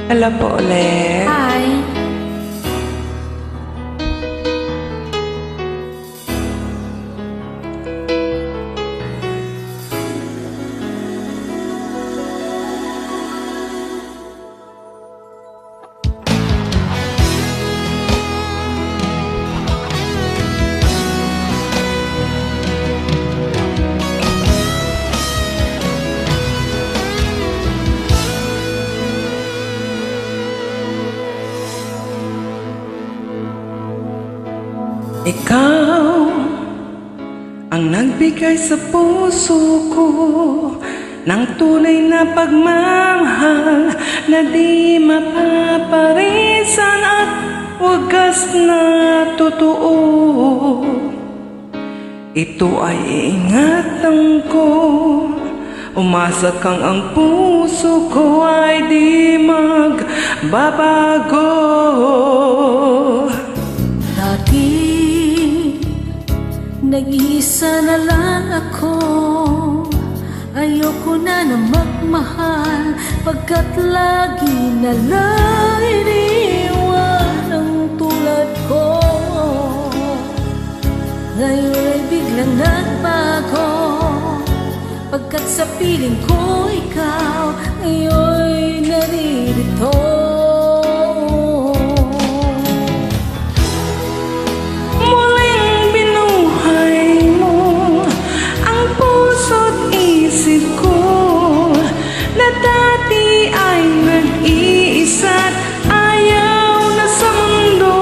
Hello po ulit. Hi. Ikaw ang nagbigay sa puso ko ng tunay na pagmamahal na di mapaparisan at wagas na totoo. Ito ay iingatan ko, umasa kang ang puso ko ay di magbabago. Dati nag-iisa na lang ako, ayoko na magmahal, pagkat lagi na lang iniwan ang tulad ko. Ngayon ay biglang nagbago, pagkat sa piling ko ikaw ngayon naririto. Dati ay nag-iisa't ayaw na sa mundo.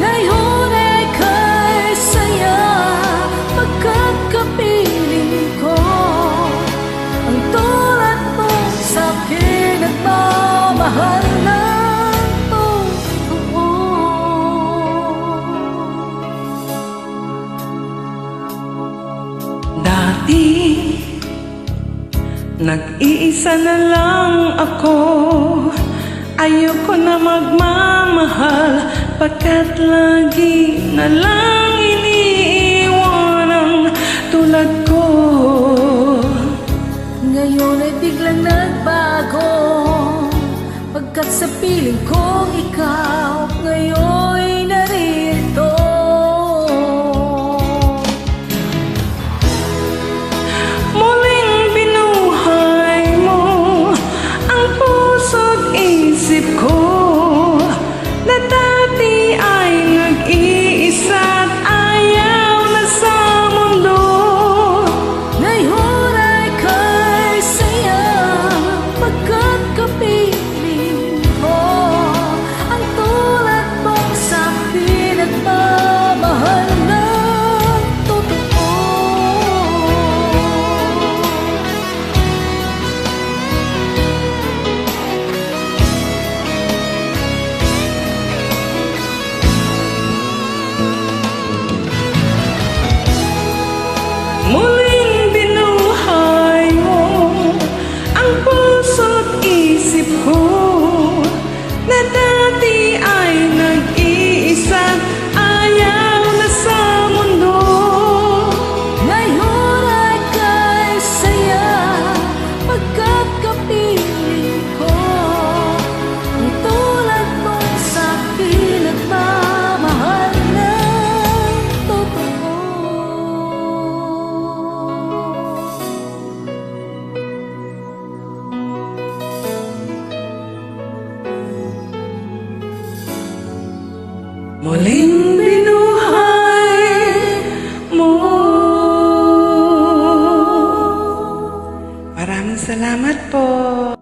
Ngayon ay kay saya, pagkat kapiling ko ang tulad mo sa pinagmamahal ng totoo. Dati nag-iisa na lang ako, ayoko na magmamahal, pagkat lagi na lang iniiwan ang tulad ko. Ngayon ay biglang nagbago, pagkat sa piling ko ikaw ngayon naririto. Ko na dati ay nag-iisa't ayaw na sa mundo. Ngayon ay kay saya, pagkat kapiling ko ang tulad mo sa pinagmamahal ng totoo. Muling binuhay mo ang puso't isip ko na dati ay nag-iisa't ayaw na sa mundo. Ngayon ay kay saya, pagkat kapiling ko ang tulad mo sa pinagmamahal ng totoo. Muling binuhay mo. Maraming salamat po.